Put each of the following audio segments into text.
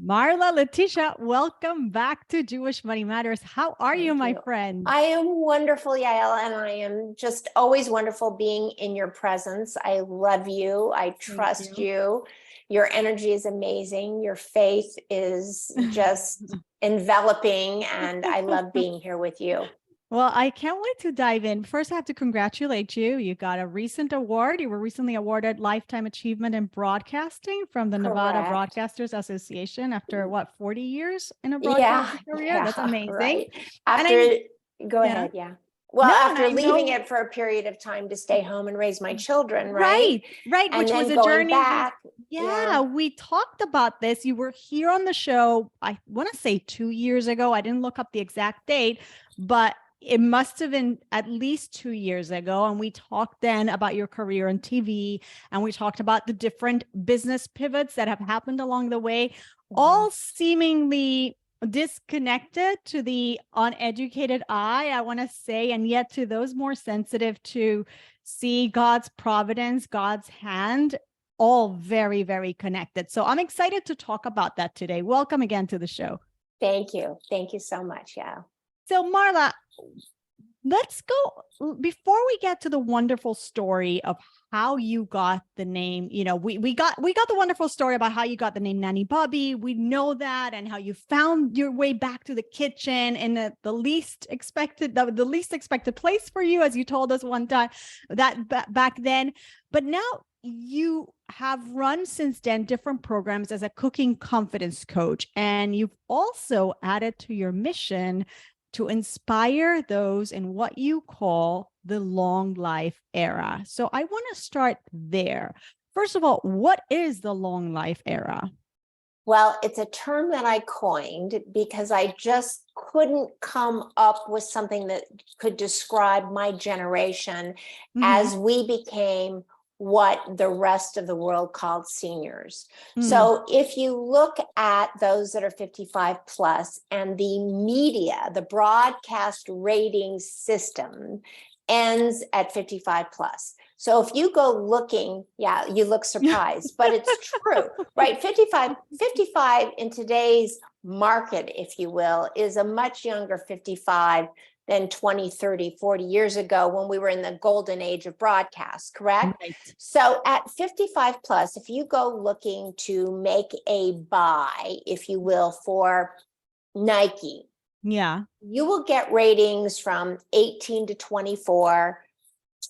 Marla Letizia, welcome back to Jewish Money Matters. How are you, my friend? I am wonderful, Yael, and I am just always wonderful being in your presence. I love you. I trust you. Your energy is amazing. Your faith is just enveloping, and I love being here with you. Well, I can't wait to dive in. First, I have to congratulate you. You got a recent award. You were recently awarded Lifetime Achievement in Broadcasting from the Nevada Broadcasters Association after, 40 years in a broadcasting career? Yeah, that's amazing. Right. Go ahead. Yeah. Well, after leaving it for a period of time to stay home and raise my children, right? Right. And which then was a going journey. back. Yeah, we talked about this. You were here on the show, I want to say 2 years ago. I didn't look up the exact date, but it must have been at least 2 years ago. And we talked then about your career on TV, and we talked about the different business pivots that have happened along the way, all seemingly disconnected to the uneducated eye, I want to say, and yet to those more sensitive to see God's providence, God's hand, all very, very connected. So I'm excited to talk about that today. Welcome again to the show. Thank you. Thank you so much. Yeah. So Marla, let's go, before we get to the wonderful story of how you got the name, we got the wonderful story about how you got the name Nanny Bubby. We know that, and how you found your way back to the kitchen in the least expected place for you, as you told us one time that back then. But now you have run since then different programs as a cooking confidence coach, and you've also added to your mission to inspire those in what you call the long life era. So I want to start there. First of all, what is the long life era? Well, it's a term that I coined because I just couldn't come up with something that could describe my generation as we became what the rest of the world called seniors. So if you look at those that are 55 plus, and the media, the broadcast rating system ends at 55 plus. So if you go looking, you look surprised, but it's true, right? 55 in today's market, if you will, is a much younger 55 than 20, 30, 40 years ago when we were in the golden age of broadcast, correct? Right. So at 55 plus, if you go looking to make a buy, if you will, for Nike, you will get ratings from 18 to 24,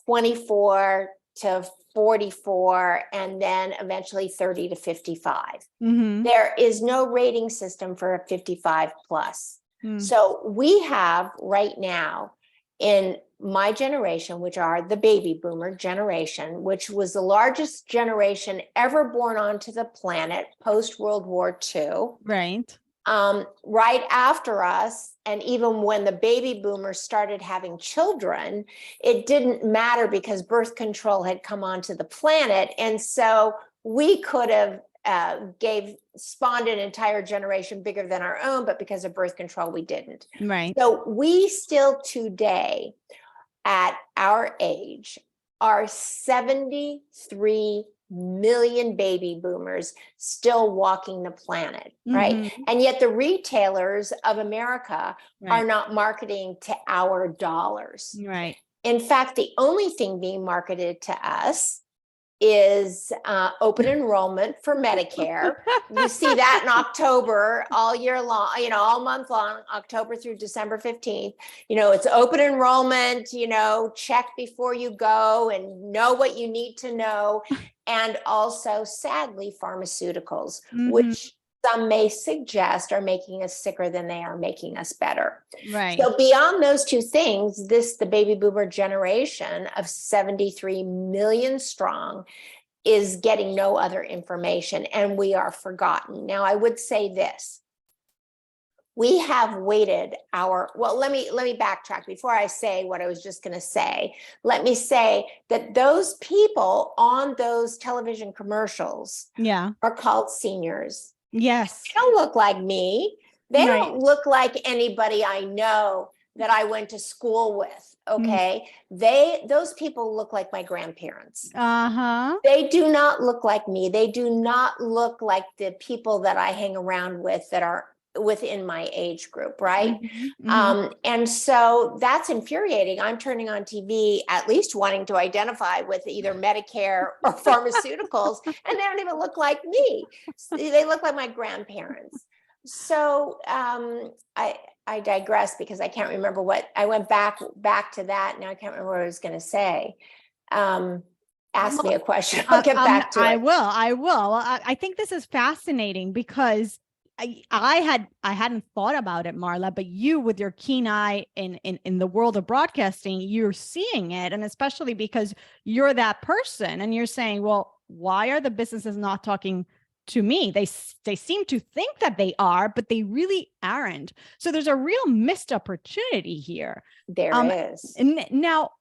24 to 44, and then eventually 30 to 55. There is no rating system for a 55 plus. So we have right now in my generation, which are the baby boomer generation, which was the largest generation ever born onto the planet post World War II. Right. Right after us, and even when the baby boomers started having children, it didn't matter because birth control had come onto the planet. And so we could have spawned an entire generation bigger than our own, but because of birth control, we didn't. Right. So we still today, at our age, are 73 million baby boomers still walking the planet, right? And yet the retailers of America are not marketing to our dollars. Right. In fact, the only thing being marketed to us is open enrollment for Medicare. You see that in October all year long, all month long, October through December 15th. It's open enrollment, check before you go and know what you need to know. And also, sadly, pharmaceuticals, which some may suggest are making us sicker than they are making us better. Right. So beyond those two things, the baby boomer generation of 73 million strong is getting no other information, and we are forgotten. Now, I would say this. We have waited let me backtrack before I say what I was just going to say. Let me say that those people on those television commercials are called seniors. Yes. They don't look like me. They don't look like anybody I know that I went to school with, okay, those people look like my grandparents. Uh-huh. They do not look like me. They do not look like the people that I hang around with that are within my age group, right? And so that's infuriating. I'm turning on TV, at least wanting to identify with either Medicare or pharmaceuticals, and they don't even look like me. They look like my grandparents. So I digress because I can't remember what I went back to that. Now I can't remember what I was going to say. Ask me a question. I'll get back to it. I will. I think this is fascinating because I hadn't thought about it, Marla, but you, with your keen eye in the world of broadcasting, you're seeing it. And especially because you're that person and you're saying, well, why are the businesses not talking to me? They seem to think that they are, but they really aren't. So there's a real missed opportunity here. There is. And now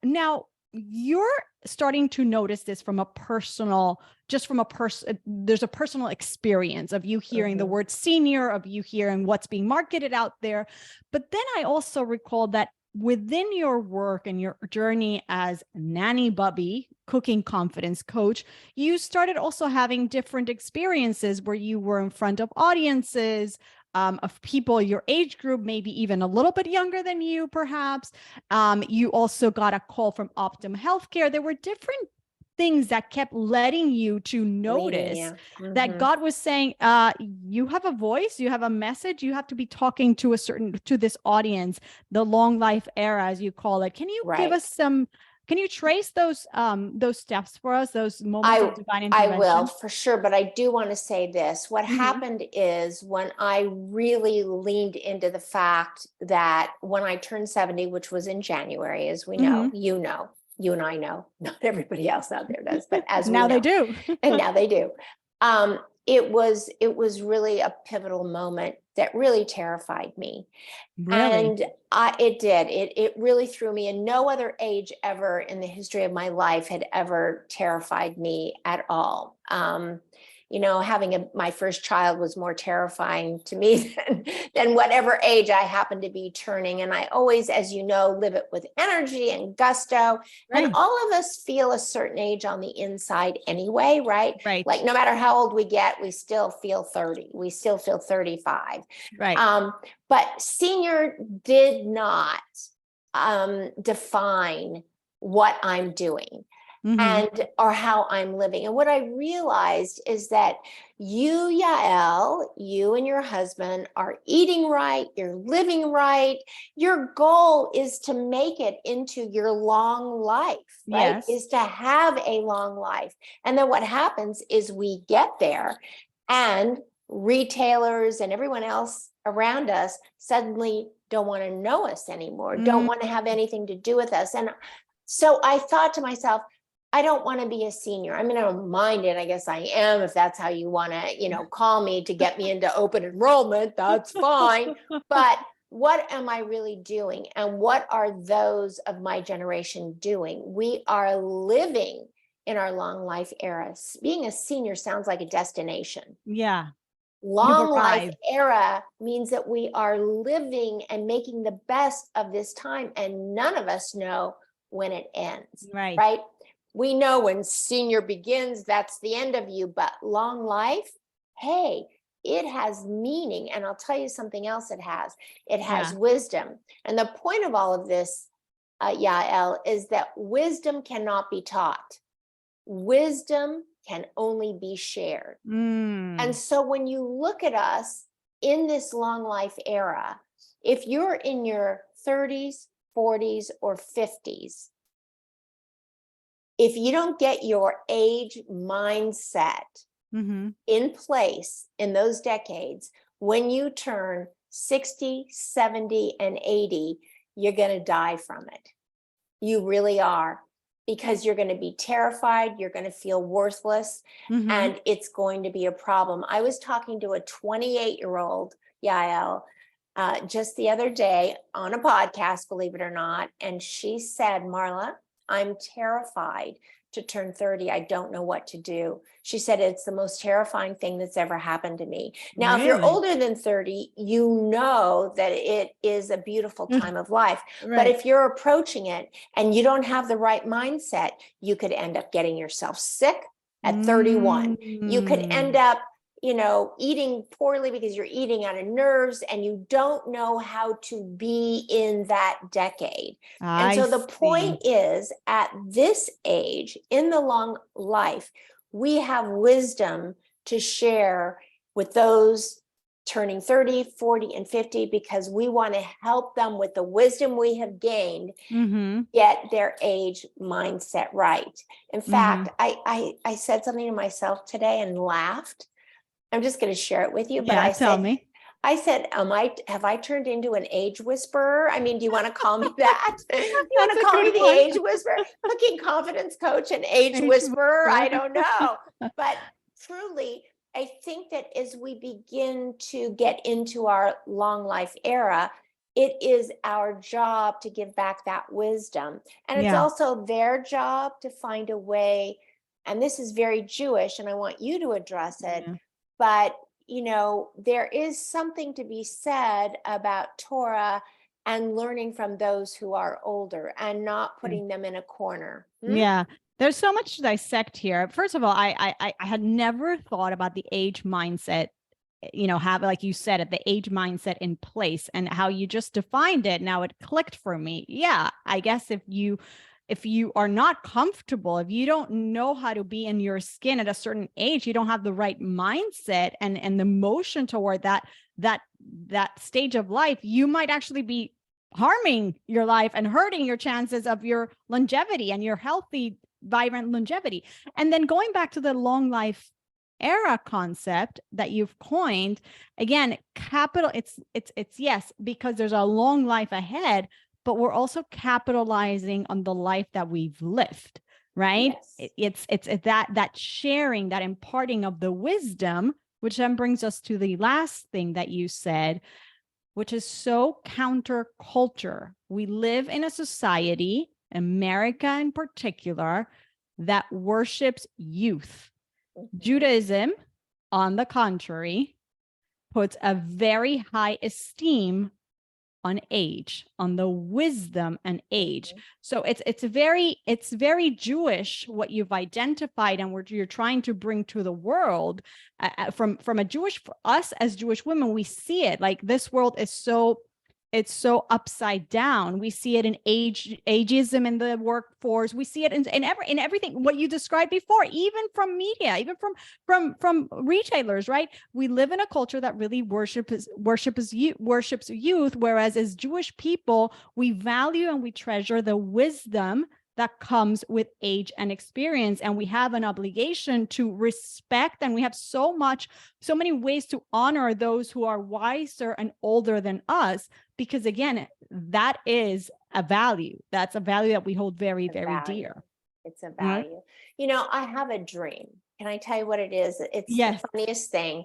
you're starting to notice this from a personal, there's a personal experience of you hearing the word senior, of you hearing what's being marketed out there. But then I also recall that within your work and your journey as Nanny Bubby, cooking confidence coach, you started also having different experiences where you were in front of audiences, of people your age group, maybe even a little bit younger than you, perhaps. You also got a call from Optum Healthcare. There were different things that kept letting you to notice that God was saying, you have a voice, you have a message, you have to be talking to this audience, the long life era, as you call it. Can you give us can you trace those steps for us, those moments of divine intervention? I will, for sure. But I do want to say this. What happened is when I really leaned into the fact that when I turned 70, which was in January, as we know, you and I know, not everybody else out there does, but as we know. Now they do. And now they do. It was really a pivotal moment that really terrified me. Really? And it did. It really threw me, and no other age ever in the history of my life had ever terrified me at all. Having my first child was more terrifying to me than whatever age I happened to be turning. And I always, as you know, live it with energy and gusto. And all of us feel a certain age on the inside anyway, right? Like no matter how old we get, we still feel 30. We still feel 35. But senior did not define what I'm doing. Or how I'm living. And what I realized is that you, Yael, you and your husband are eating right, you're living right. Your goal is to make it into your long life, right? Is to have a long life. And then what happens is we get there and retailers and everyone else around us suddenly don't want to know us anymore, don't want to have anything to do with us. And so I thought to myself, I don't want to be a senior. I mean, I don't mind it. I guess I am, if that's how you want to, call me to get me into open enrollment, that's fine. But what am I really doing? And what are those of my generation doing? We are living in our long life era. Being a senior sounds like a destination. Yeah. Long life era means that we are living and making the best of this time. And none of us know when it ends. Right? We know when senior begins, that's the end of you, but long life, hey, it has meaning. And I'll tell you something else it has wisdom. And the point of all of this, Yael, is that wisdom cannot be taught. Wisdom can only be shared. And so when you look at us in this long life era, if you're in your 30s, 40s, or 50s, if you don't get your age mindset in place in those decades, when you turn 60, 70, and 80, you're going to die from it. You really are, because you're going to be terrified. You're going to feel worthless, and it's going to be a problem. I was talking to a 28-year-old, Yael, just the other day on a podcast, believe it or not. And she said, Marla, I'm terrified to turn 30. I don't know what to do. She said, it's the most terrifying thing that's ever happened to me. Now, if you're Really? older than 30, you know that it is a beautiful time of life. But Right. if you're approaching it and you don't have the right mindset, you could end up getting yourself sick at 31. You could end up, eating poorly because you're eating out of nerves and you don't know how to be in that decade. And so the point is, at this age, in the long life, we have wisdom to share with those turning 30, 40, and 50, because we want to help them with the wisdom we have gained, get their age mindset right. In fact, I said something to myself today and laughed. I'm just going to share it with you, but I said, have I turned into an age whisperer? I mean, do you want to call me that? You want to call me the age whisperer, cooking confidence coach and age whisperer? I don't know. But truly, I think that as we begin to get into our long life era, it is our job to give back that wisdom. And it's also their job to find a way, and this is very Jewish, and I want you to address it, but there is something to be said about Torah and learning from those who are older and not putting them in a corner. Yeah. There's so much to dissect here. First of all, I had never thought about the age mindset, have, like you said, the age mindset in place, and how you just defined it. Now it clicked for me. Yeah. I guess if you are not comfortable, if you don't know how to be in your skin at a certain age, you don't have the right mindset and the motion toward that stage of life, you might actually be harming your life and hurting your chances of your longevity and your healthy, vibrant longevity. And then going back to the long life era concept that you've coined, again, it's yes, because there's a long life ahead, but we're also capitalizing on the life that we've lived, right? Yes. It's that sharing, that imparting of the wisdom, which then brings us to the last thing that you said, which is so counterculture. We live in a society, America in particular, that worships youth. Judaism, on the contrary, puts a very high esteem on age, on the wisdom and age. So it's very Jewish what you've identified and what you're trying to bring to the world. From a Jewish, for us as Jewish women, we see it like this world is it's so upside down. We see it in ageism in the workforce. We see it in everything what you described before, even from media, even from retailers, right? We live in a culture that really worships youth, whereas as Jewish people, we value and we treasure the wisdom that comes with age and experience. And we have an obligation to respect, and we have so many ways to honor those who are wiser and older than us, because again, that is a value. That's a value that we hold very, very dear. It's a value. I have a dream. Can I tell you what it is? It's the funniest thing,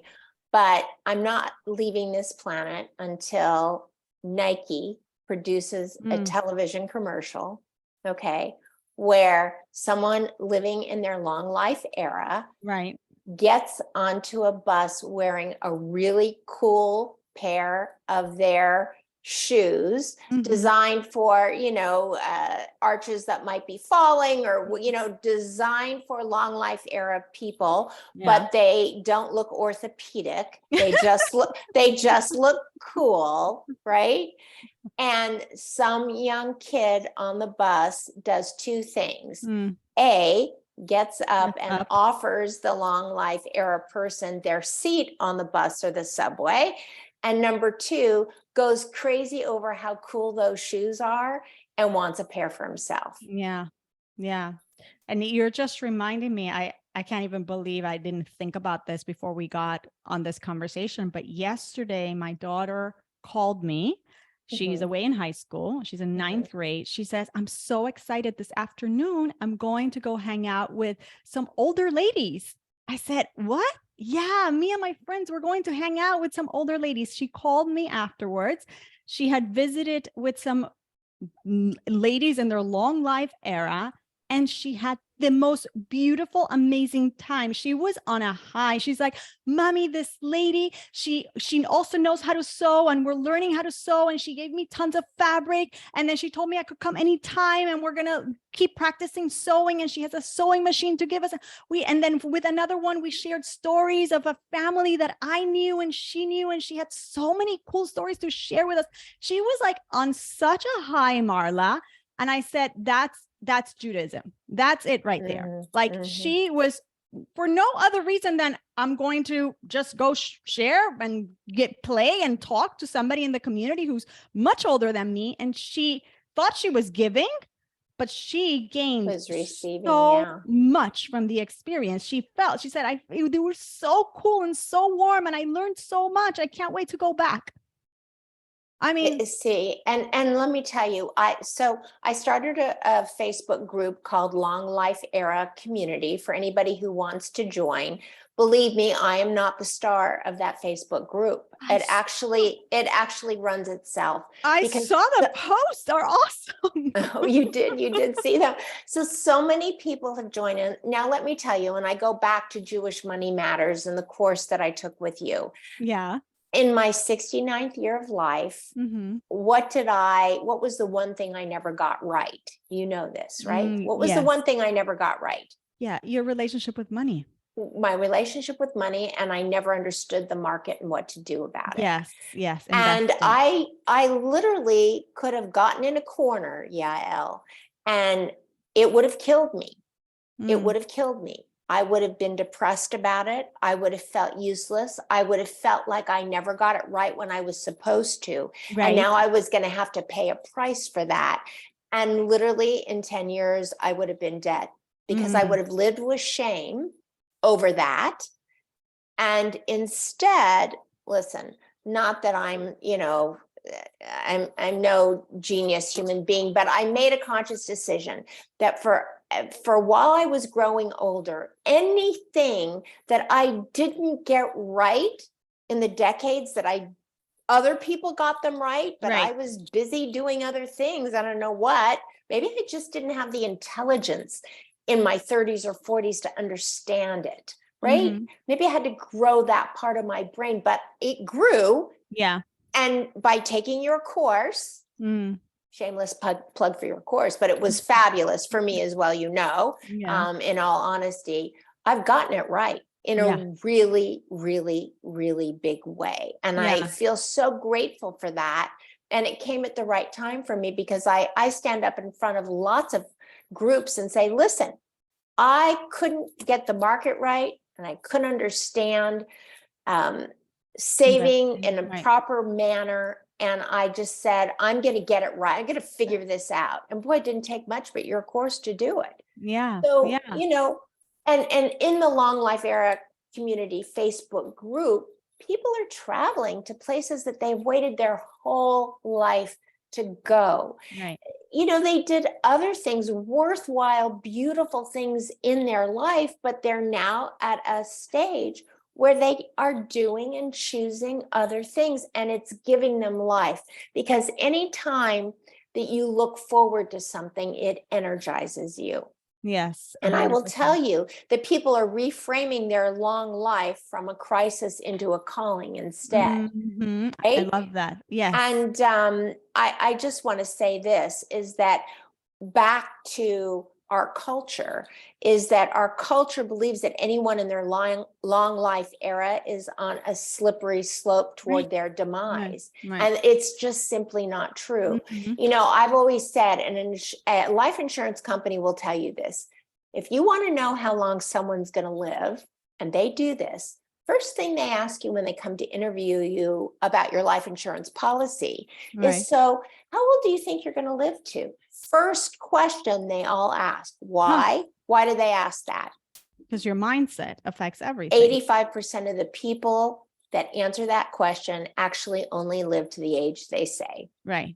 but I'm not leaving this planet until Nike produces a television commercial, where someone living in their long life era gets onto a bus wearing a really cool pair of their shoes designed for, arches that might be falling, or, designed for long life era people, but they don't look orthopedic. They just look cool, right? And some young kid on the bus does two things. A, gets up and offers the long life era person their seat on the bus or the subway. And number two, goes crazy over how cool those shoes are and wants a pair for himself. Yeah. And you're just reminding me, I can't even believe I didn't think about this before we got on this conversation. But yesterday, my daughter called me. She's away in high school. She's in ninth grade. She says, I'm so excited this afternoon. I'm going to go hang out with some older ladies. I said, what? Yeah, me and my friends were going to hang out with some older ladies. She called me afterwards. She had visited with some ladies in their long life era. and she had the most beautiful, amazing time. She was on a high. She's like, Mommy, this lady, she also knows how to sew, and we're learning how to sew. And she gave me tons of fabric. And then she told me I could come anytime, and we're going to keep practicing sewing. And she has a sewing machine to give us. And then with another one, we shared stories of a family that I knew and she knew. And she had so many cool stories to share with us. She was like on such a high, Marla. And I said, that's Judaism. That's it right there. Like she was, for no other reason than I'm going to just go share and play and talk to somebody in the community who's much older than me. And she thought she was giving, but she gained so much from the experience. She said, they were so cool and so warm, and I learned so much. I can't wait to go back. I mean, see, and let me tell you, I started a Facebook group called Long Life Era Community for anybody who wants to join. Believe me, I am not the star of that Facebook group. It actually runs itself. I saw the posts are awesome. Oh, you did see them. So many people have joined in. Now, let me tell you, and I go back to Jewish Money Matters and the course that I took with you. Yeah. In my 69th year of life, what was the one thing I never got right? You know this, right? What was the one thing I never got right? Yeah, your relationship with money. My relationship with money, and I never understood the market and what to do about it. Yes. And I literally could have gotten in a corner, Yael, and it would have killed me. It would have killed me. I would have been depressed about it. I would have felt useless. I would have felt like I never got it right when I was supposed to. Right. And now I was going to have to pay a price for that. And literally in 10 years, I would have been dead because I would have lived with shame over that. And instead, listen, not that I'm no genius human being, but I made a conscious decision that for while I was growing older, anything that I didn't get right in the decades that other people got them right, but I was busy doing other things. I don't know what, maybe I just didn't have the intelligence in my 30s or 40s to understand it, right? Maybe I had to grow that part of my brain, but it grew. Yeah. And by taking your course, shameless plug for your course, but it was fabulous for me as well, in all honesty, I've gotten it right in a really, really, really big way. And I feel so grateful for that. And it came at the right time for me because I stand up in front of lots of groups and say, listen, I couldn't get the market right and I couldn't understand saving in a proper manner. And I just said, I'm going to get it right. I'm going to figure this out. And boy, it didn't take much, but your course to do it. Yeah. So, and in the Long Life Era Community Facebook group, people are traveling to places that they've waited their whole life to go. Right. They did other things, worthwhile, beautiful things in their life, but they're now at a stage where they are doing and choosing other things, and it's giving them life. Because anytime that you look forward to something, it energizes you. Yes. 100%. And I will tell you that people are reframing their long life from a crisis into a calling instead. Right? I love that. Yes. And I just want to say this, is that back to our culture, is that our culture believes that anyone in their long life era is on a slippery slope toward their demise. And it's just simply not true. I've always said, and a life insurance company will tell you this, if you want to know how long someone's going to live, and they do this, first thing they ask you when they come to interview you about your life insurance policy is, so how old do you think you're going to live to? First question they all ask. Why? Why do they ask that? Because your mindset affects everything. 85% of the people that answer that question actually only live to the age they say. Right.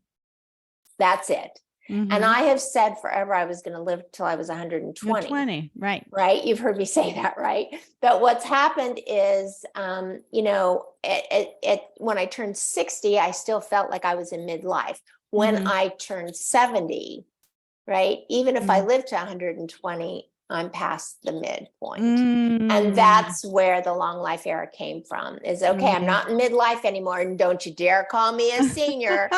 That's it. And I have said forever I was going to live till I was 120. Right. Right. You've heard me say that, right? But what's happened is, when I turned 60, I still felt like I was in midlife. When I turned 70, right? Even if I Mm. live to 120, I'm past the midpoint. Mm. And that's where the long life era came from, is okay, I'm not in midlife anymore, and don't you dare call me a senior.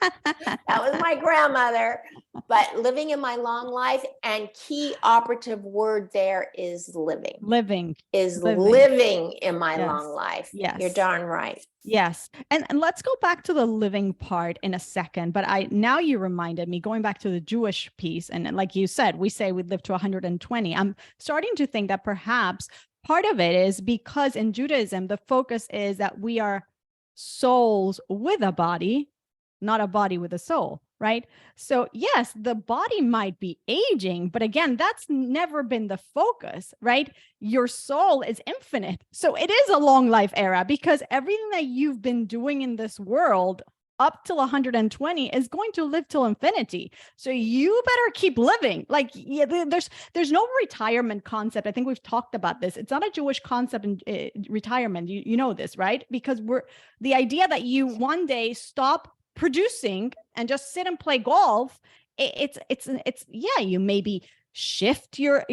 That was my grandmother. But living in my long life, and key operative word there is living. Living. Living in my Yes. long life. Yes. You're darn right. Yes. And let's go back to the living part in a second. But now you reminded me, going back to the Jewish piece. And like you said, we say we live to 120. I'm starting to think that perhaps part of it is because in Judaism, the focus is that we are souls with a body, not a body with a soul, right? So yes, the body might be aging, but again, that's never been the focus, right? Your soul is infinite. So it is a long life era, because everything that you've been doing in this world up till 120 is going to live till infinity. So you better keep living. Like, yeah, there's no retirement concept. I think we've talked about this. It's not a Jewish concept in retirement. You know this, right? Because the idea that you one day stop producing and just sit and play golf, it's yeah, you maybe shift your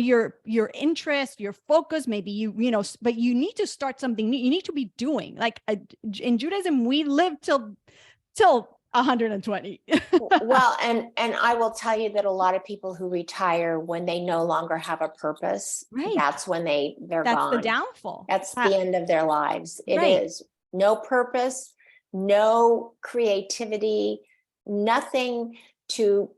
interest, your focus, maybe you know, but you need to start something new. You need to be doing, like, in Judaism we live till 120. Well, and I will tell you that a lot of people who retire, when they no longer have a purpose, Right. that's when they're That's gone. the downfall. That's the end of their lives. It Right. is no purpose, no creativity, nothing to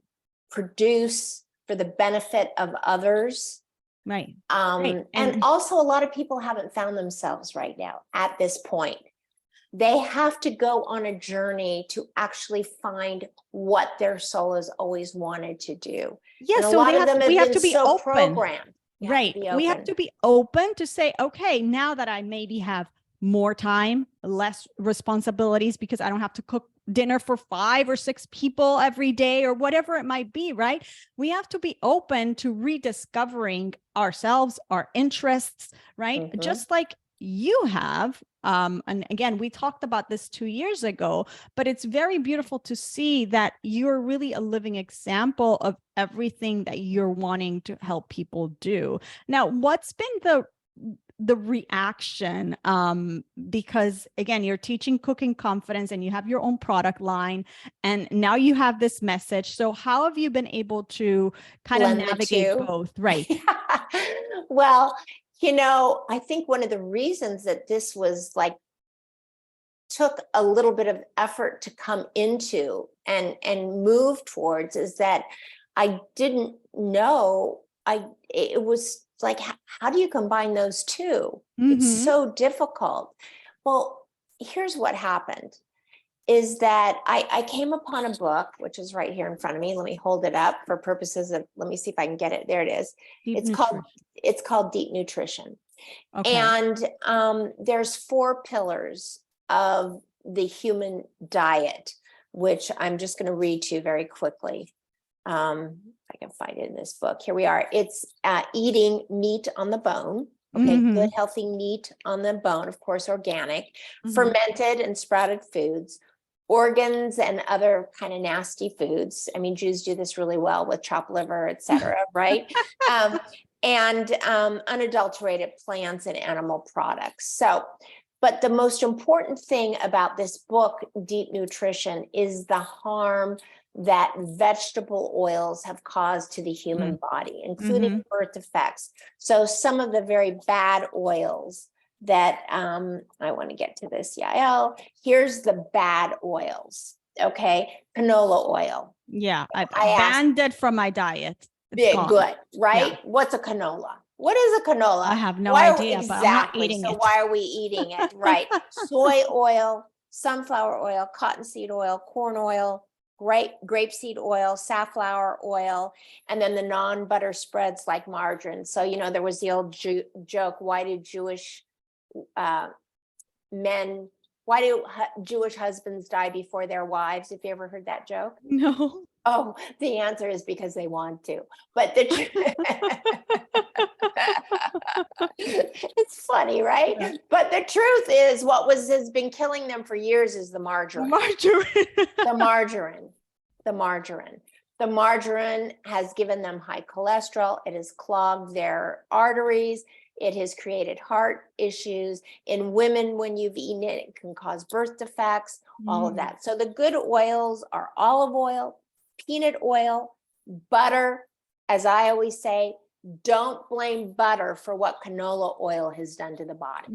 produce for the benefit of others. Right. Right. And also a lot of people haven't found themselves right now at this point. They have to go on a journey to actually find what their soul has always wanted to do. Yeah, and a so lot of them we have to be so open. programmed. Right. We have to be open to say, okay, now that I maybe have more time, less responsibilities, because I don't have to cook dinner for 5 or 6 people every day or whatever it might be, right? We have to be open to rediscovering ourselves, our interests, right? Mhm. Just like you have. And again, we talked about this 2 years ago, but it's very beautiful to see that you're really a living example of everything that you're wanting to help people do. Now, what's been the reaction? Because again, you're teaching cooking confidence and you have your own product line, and now you have this message. So how have you been able to kind of navigate both? Right. Well, you know, I think one of the reasons that this was like took a little bit of effort to come into and move towards is that I didn't know. It was like, how do you combine those two? It's so difficult. Well, here's what happened is that I came upon a book, which is right here in front of me. Let me hold it up for purposes of, let me see if I can get it. There it is. It's called Deep Nutrition. Okay. And there's 4 pillars of the human diet, which I'm just going to read to you very quickly. If I can find it in this book. Here we are. It's eating meat on the bone. Okay, good, healthy meat on the bone, of course, organic, fermented and sprouted foods, organs and other kind of nasty foods. I mean, Jews do this really well with chopped liver, etc. Right? And unadulterated plants and animal products. So, but the most important thing about this book, Deep Nutrition, is the harm that vegetable oils have caused to the human body, including birth defects. So some of the very bad oils that I want to get to this, Yael. Here's the bad oils. Okay, canola oil. Yeah, I banned it from my diet. Good, right? Yeah. What's a canola? What is a canola? I have no idea, but I'm not eating it. So why are we eating it? Right. Soy oil, sunflower oil, cottonseed oil, corn oil, grapeseed oil, safflower oil, and then the non-butter spreads like margarine. So, you know, there was the old joke, why do Jewish Jewish husbands die before their wives? Have you ever heard that joke? No. Oh, the answer is because they want to. But it's funny, right? Yeah. But the truth is, what has been killing them for years is the margarine. The margarine. The margarine has given them high cholesterol. It has clogged their arteries. It has created heart issues. In women, when you've eaten it, it can cause birth defects, all of that. So the good oils are olive oil, peanut oil, butter. As I always say, don't blame butter for what canola oil has done to the body.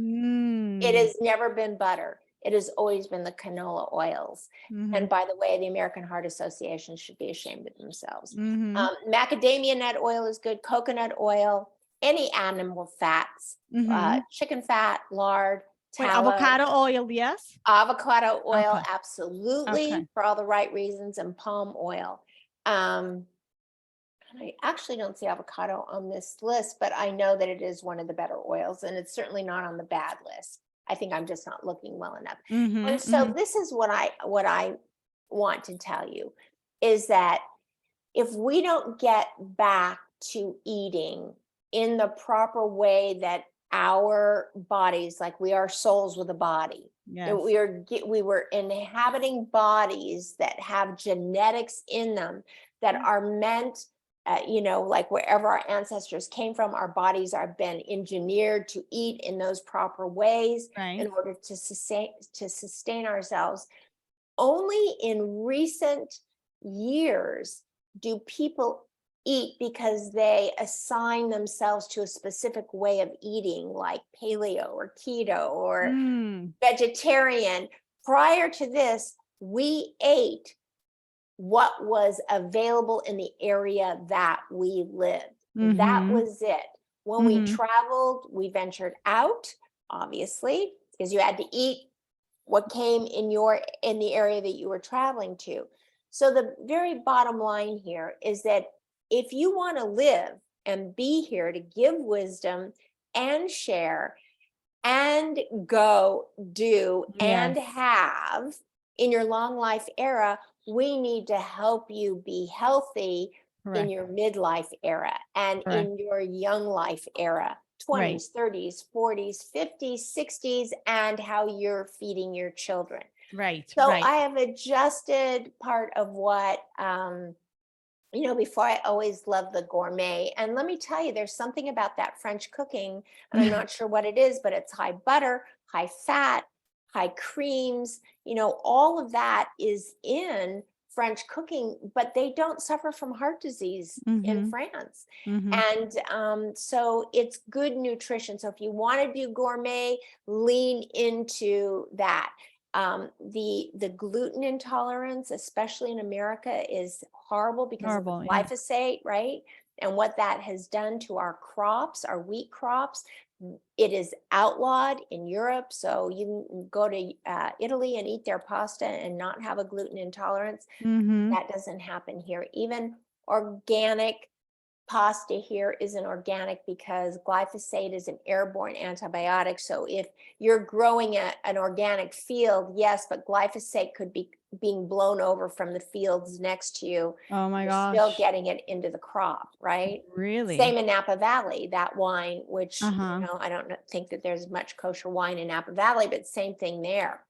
It has never been butter. It has always been the canola oils. And by the way, the American Heart Association should be ashamed of themselves. Macadamia nut oil is good, coconut oil, any animal fats, chicken fat, lard, Wait, tallow. avocado oil, yes? Avocado oil, Okay. absolutely, Okay. for all the right reasons, and palm oil. I actually don't see avocado on this list, but I know that it is one of the better oils, and it's certainly not on the bad list. I think I'm just not looking well enough. And so this is what I want to tell you is that if we don't get back to eating in the proper way that our bodies, like we are souls with a body, that we were inhabiting bodies that have genetics in them that are meant, like wherever our ancestors came from, our bodies have been engineered to eat in those proper ways in order to sustain ourselves. Only in recent years do people eat because they assign themselves to a specific way of eating, like paleo or keto or vegetarian. Prior to this, we ate what was available in the area that we lived. That was it. When we traveled, we ventured out, obviously, because you had to eat what came in the area that you were traveling to. So the very bottom line here is that if you want to live and be here to give wisdom and share and go do and have in your long life era, we need to help you be healthy in your midlife era and in your young life era, 20s, 30s, 40s, 50s, 60s, and how you're feeding your children. So I have adjusted part of what, before I always loved the gourmet. And let me tell you, there's something about that French cooking, and I'm not sure what it is, but it's high butter, high fat, high creams, all of that is in French cooking, but they don't suffer from heart disease in France. And so it's good nutrition. So if you want to do gourmet, lean into that. The gluten intolerance, especially in America, is horrible because of the glyphosate, right? And what that has done to our crops, our wheat crops. It is outlawed in Europe, so you can go to Italy and eat their pasta and not have a gluten intolerance. That doesn't happen here. Even organic pasta here isn't organic because glyphosate is an airborne antibiotic. So if you're growing an organic field, yes, but glyphosate could be being blown over from the fields next to you. Oh my you're gosh. Still getting it into the crop, right? Really? Same in Napa Valley, that wine, which, I don't think that there's much kosher wine in Napa Valley, but same thing there.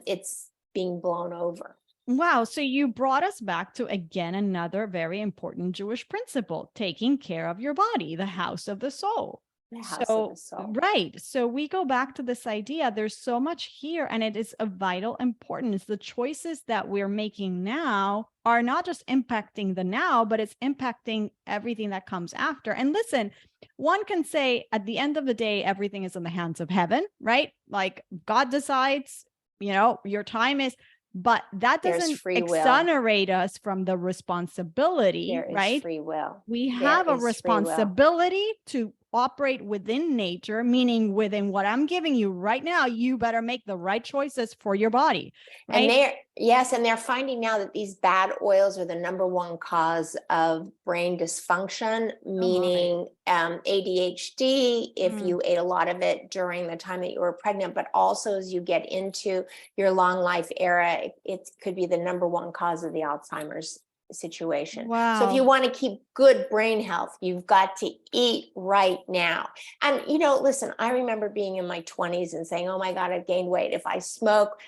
It's being blown over. Wow. So you brought us back to, again, another very important Jewish principle, taking care of your body, the house of the soul. The house of the soul. Right. So we go back to this idea. There's so much here, and it is of vital importance. The choices that we're making now are not just impacting the now, but it's impacting everything that comes after. And listen, one can say at the end of the day, everything is in the hands of heaven, right? Like God decides, your time is. But that doesn't exonerate us from the responsibility, right? Free will. We have a responsibility to operate within nature, meaning within what I'm giving you right now. You better make the right choices for your body. Right? And they're finding now that these bad oils are the number one cause of brain dysfunction, meaning ADHD, if you ate a lot of it during the time that you were pregnant, but also as you get into your long life era, it could be the number one cause of the Alzheimer's situation. Wow. So if you want to keep good brain health, you've got to eat right now. And, listen, I remember being in my 20s and saying, oh my God, I've gained weight. If I smoke,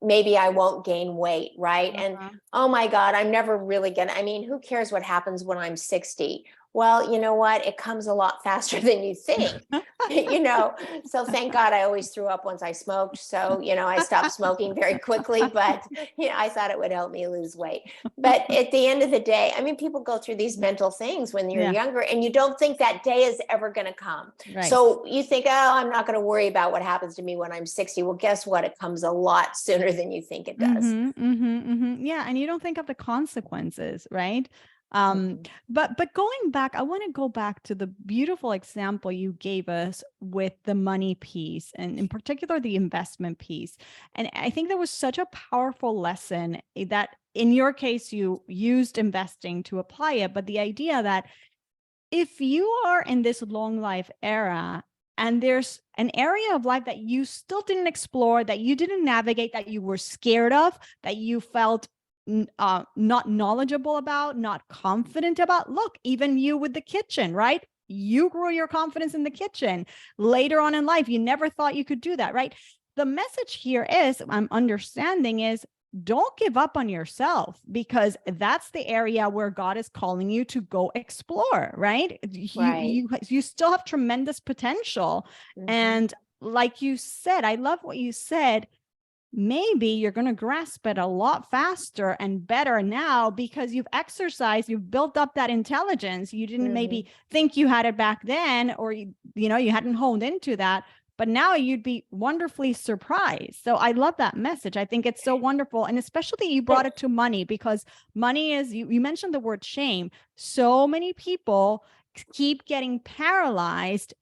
maybe I won't gain weight, right? And Uh-huh. oh my God, I'm never really gonna, I mean, who cares what happens when I'm 60? Well, you know what? It comes a lot faster than you think. So thank God I always threw up once I smoked. So, I stopped smoking very quickly, but I thought it would help me lose weight. But at the end of the day, I mean, people go through these mental things when you're Yeah, younger and you don't think that day is ever going to come. right. So you think, oh, I'm not going to worry about what happens to me when I'm 60. Well, guess what? It comes a lot sooner than you think it does. Yeah, and you don't think of the consequences, right? Um, Mhm. but going back, I want to go back to the beautiful example you gave us with the money piece, and in particular the investment piece. And I think that was such a powerful lesson that in your case you used investing to apply it, but the idea that if you are in this long life era and there's an area of life that you still didn't explore, that you didn't navigate, that you were scared of, that you felt not knowledgeable about, not confident about. Look, even you with the kitchen, right? You grew your confidence in the kitchen. Later on in life, you never thought you could do that, right? The message here is, I'm understanding is, don't give up on yourself, because that's the area where God is calling you to go explore, right? Right. You still have tremendous potential. Mhm. And like you said, I love what you said. Maybe you're going to grasp it a lot faster and better now because you've exercised, you've built up that intelligence. You didn't Mhm. maybe think you had it back then, or you hadn't honed into that, but now you'd be wonderfully surprised. So I love that message. I think it's so wonderful. And especially you brought And it to money, because money is, you mentioned the word shame. So many people keep getting paralyzed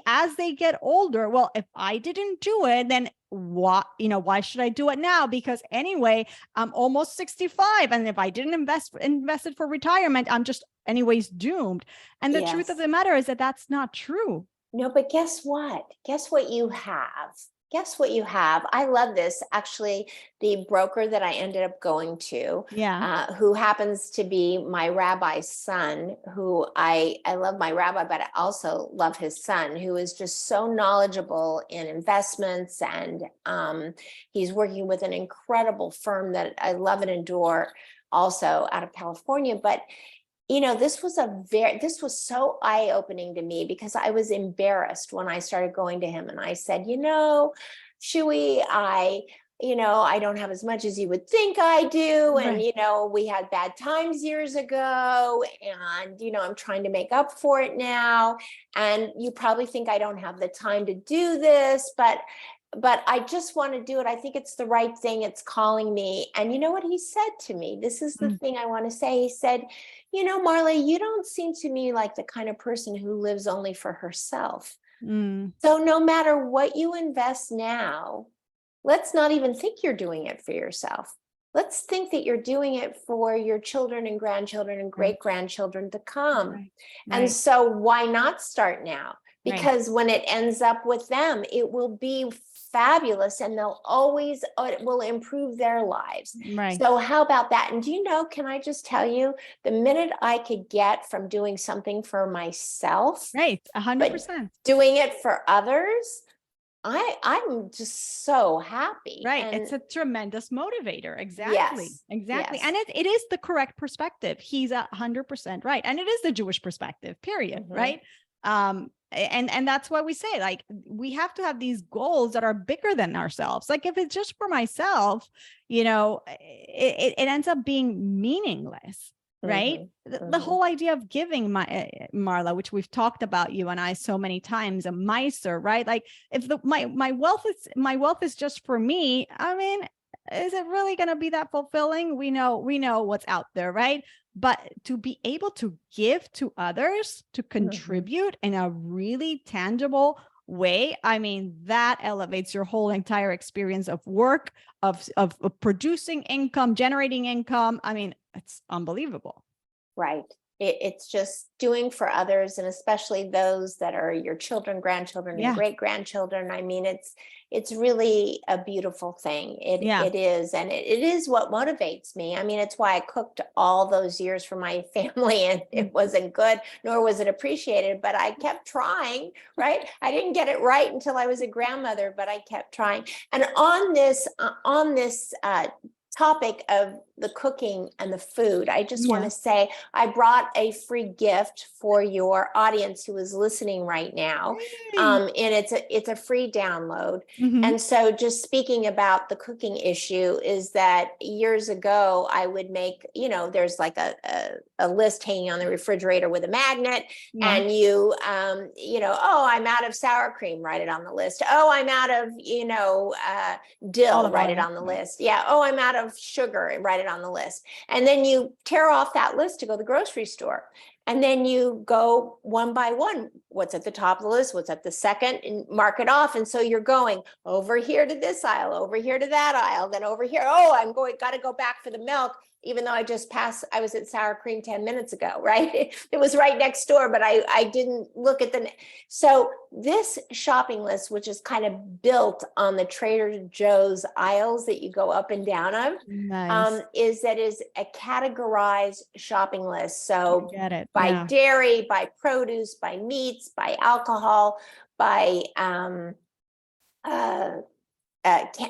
as they get older. Well, if I didn't do it, then why should I do it now? Because anyway, I'm almost 65. And if I didn't invest it for retirement, I'm just anyways doomed. And the truth of yes. the matter is that that's not true. No, but guess what? Guess what you have? Guess what you have? I love this. Actually, the broker that I ended up going to, Yeah. who happens to be my rabbi's son, who I love my rabbi, but I also love his son, who is just so knowledgeable in investments, and he's working with an incredible firm that I love and adore, also out of California. But this was so eye-opening to me, because I was embarrassed when I started going to him and I said, Shuey, I don't have as much as you would think I do. And, Right. we had bad times years ago, and, I'm trying to make up for it now. And you probably think I don't have the time to do this, but I just want to do it. I think it's the right thing. It's calling me. And you know what he said to me? This is the Mm, thing I want to say. He said, Marla, you don't seem to me like the kind of person who lives only for herself. mm, So no matter what you invest now, let's not even think you're doing it for yourself. Let's think that you're doing it for your children and grandchildren and right. great grandchildren to come. Right. And Right. so why not start now? Right. Because when it ends up with them, it will be fabulous, and it will improve their lives. Right. So how about that? And can I just tell you, the minute I could get from doing something for myself, Right. but 100%. doing it for others, I'm just so happy. Right. And It's a tremendous motivator. Exactly. yes, Exactly. yes. And it is the correct perspective. He's 100% right. And it is the Jewish perspective, period. Mhm. Right. And that's why we say, like, we have to have these goals that are bigger than ourselves. Like, if it's just for myself, it ends up being meaningless. Right. Mhm. The Mhm. whole idea of giving, Marla, which we've talked about, you and I, so many times, a miser, right? Like, if my wealth is just for me, I mean, is it really going to be that fulfilling? We know what's out there, right? But to be able to give to others, to Mhm. contribute in a really tangible way, I mean, that elevates your whole entire experience of work, of producing income, generating income. I mean, it's unbelievable. Right. it's just doing for others, and especially those that are your children, grandchildren, and Yeah. great grandchildren. I mean, it's really a beautiful thing. Yeah. It is, and it is what motivates me. I mean, it's why I cooked all those years for my family, and it wasn't good, nor was it appreciated, but I kept trying, right? I didn't get it right until I was a grandmother, but I kept trying. And on this topic of the cooking and the food, I just want to say I brought a free gift for your audience who is listening right now. And it's a free download. And so just speaking about the cooking issue is that years ago I would make, there's like a list hanging on the refrigerator with a magnet, and oh, I'm out of sour cream, write it on the list. Oh, I'm out of, dill, write it on the list. Yeah. Oh, I'm out of sugar, and write it on the list. And then you tear off that list to go to the grocery store. And then you go one by one, what's at the top of the list, what's at the second, and mark it off. And so you're going over here to this aisle, over here to that aisle, then over here. Oh, got to go back for the milk, even though I was at sour cream 10 minutes ago, right? It was right next door, but I didn't look at so this shopping list, which is kind of built on the Trader Joe's aisles that you go up and down of, is a categorized shopping list. So by dairy, by produce, by meats, by alcohol, by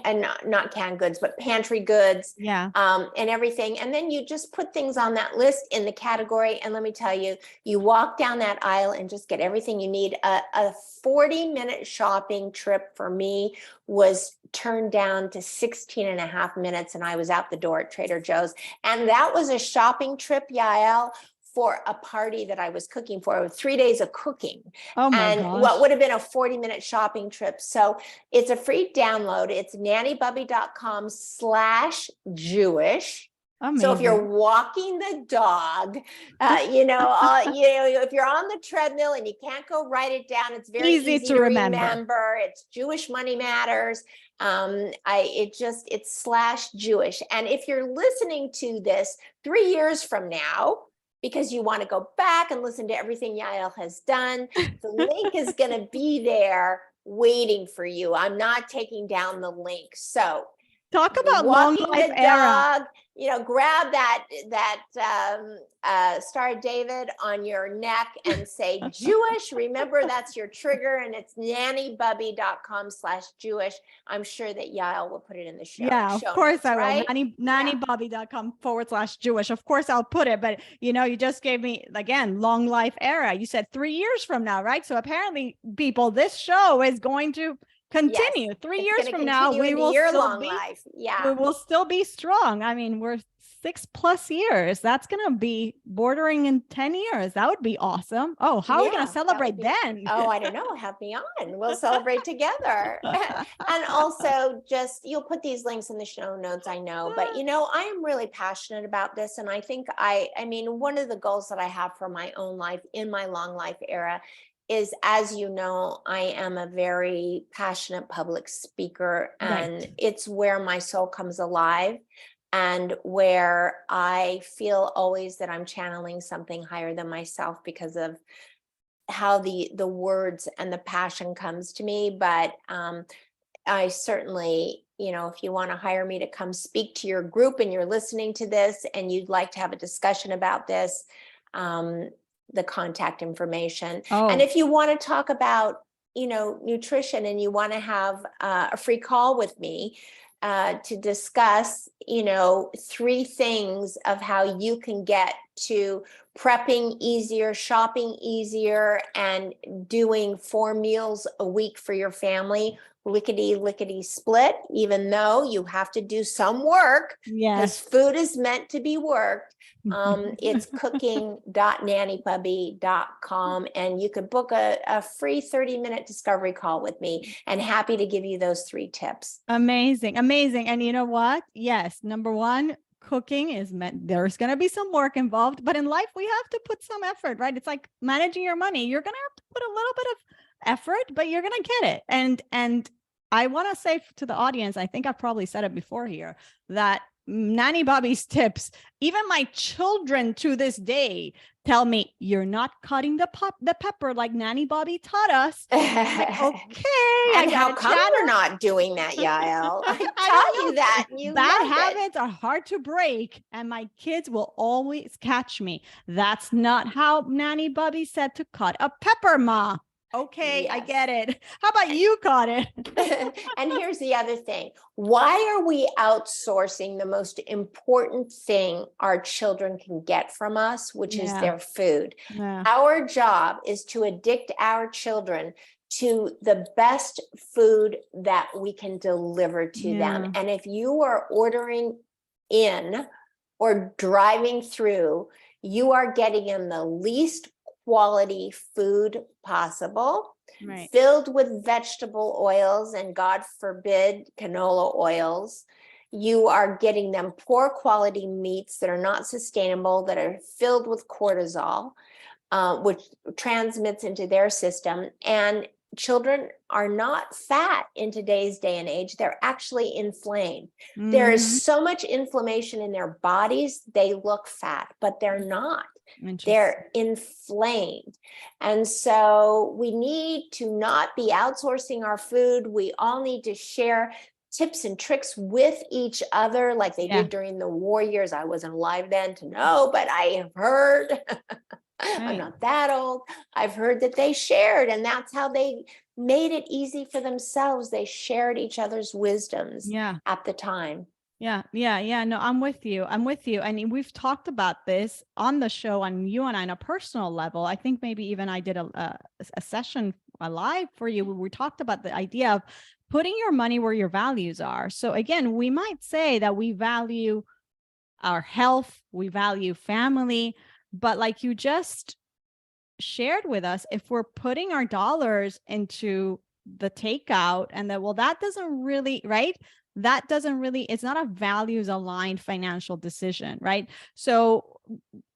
and not canned goods, but pantry goods, and everything. And then you just put things on that list in the category. And let me tell you, you walk down that aisle and just get everything you need. A 40-minute shopping trip for me was turned down to 16 and a half minutes. And I was out the door at Trader Joe's. And that was a shopping trip, Yael, for a party that I was cooking for, 3 days of cooking. And what would have been a 40-minute shopping trip. So it's a free download. It's nannybubby.com/Jewish. Amazing. So if you're walking the dog, if you're on the treadmill and you can't go write it down, it's very easy to remember. It's Jewish Money Matters. It's /Jewish. And if you're listening to this 3 years from now, because you want to go back and listen to everything Yael has done, the link is going to be there waiting for you. I'm not taking down the link. So talk about long life era. Grab that Star of David on your neck and say Jewish. Remember, that's your trigger, and it's nannybubby.com/Jewish. I'm sure that Yael will put it in the show. Yeah, of course I will. Nannybubby.com/Jewish. Of course I'll put it. But you just gave me, again, long life era. You said 3 years from now, right? So apparently, people, this show is going to continue. Yes, 3 years from now, we will still be strong. I mean, we're 6+ years. That's going to be bordering in 10 years. That would be awesome. Oh, how are we going to celebrate then? Oh, I don't know. Have me on. We'll celebrate together. And also you'll put these links in the show notes, I know, but I am really passionate about this. And I think one of the goals that I have for my own life in my long life era is, as you know, I am a very passionate public speaker, and it's where my soul comes alive, and where I feel always that I'm channeling something higher than myself because of how the words and the passion comes to me. But I certainly, if you want to hire me to come speak to your group and you're listening to this and you'd like to have a discussion about this, the contact information. And if you want to talk about, nutrition, and you want to have a free call with me to discuss, 3 things of how you can get to prepping easier, shopping easier, and doing 4 meals a week for your family, lickety split, even though you have to do some work, because food is meant to be worked. It's cooking.nannybubby.com, and you could book a free 30-minute discovery call with me, and happy to give you those 3 tips. Amazing. And you know what? Yes. Number 1, cooking is meant, there's going to be some work involved, but in life we have to put some effort, right? It's like managing your money. You're going to have to put a little bit of effort, but you're going to get it. And I want to say to the audience, I think I've probably said it before here, that Nanny Bubby's tips, even my children to this day tell me, you're not cutting the pepper like Nanny Bubby taught us. Like, okay, And I how got a come channel. we're not doing that, Yael? I I taught don't you know. that. And you Bad love it. habits are hard to break, and my kids will always catch me. That's not how Nanny Bubby said to cut a pepper, Ma. Okay, I Yes. get it. How about you caught it? And here's the other thing. Why are we outsourcing the most important thing our children can get from us, which is their food? Yeah. Our job is to addict our children to the best food that we can deliver to them. And if you are ordering in or driving through, you are getting them the least quality food possible, Right. filled with vegetable oils and, God forbid, canola oils. You are getting them poor quality meats that are not sustainable, that are filled with cortisol, which transmits into their system. And children are not fat in today's day and age. They're actually inflamed. There is so much inflammation in their bodies, they look fat, but they're not. They're inflamed. And so we need to not be outsourcing our food. We all need to share tips and tricks with each other like they did during the war years. I wasn't alive then to know, but I have heard. I'm not that old. I've heard that they shared, and that's how they made it easy for themselves. They shared each other's wisdoms at the time. No, I'm with you. And we've talked about this on the show, on you and I, on a personal level. I think maybe even I did a session live for you where we talked about the idea of putting your money where your values are. So again, we might say that we value our health, we value family, but like you just shared with us, if we're putting our dollars into the takeout and that, well, that doesn't really, right? That doesn't really, it's not a values aligned financial decision, right? So